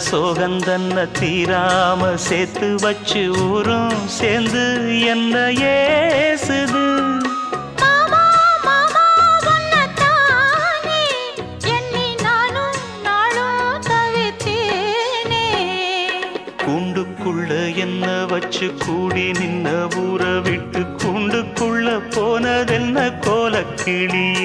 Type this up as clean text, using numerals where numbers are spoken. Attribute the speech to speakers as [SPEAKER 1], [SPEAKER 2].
[SPEAKER 1] சோகந்தன்ன தீராம சேர்த்து வச்சு ஊரும் சேர்ந்து என்ன ஏசுது.
[SPEAKER 2] மாமா மாமா உன்னத்தானே எண்ணி நானும் நாளும் தவித்தேனே.
[SPEAKER 1] கூண்டுக்குள்ள என்ன வச்சு கூடி நின்ன ஊரை விட்டு கூண்டுக்குள்ள போனதென்ன கோலக்கிளியே.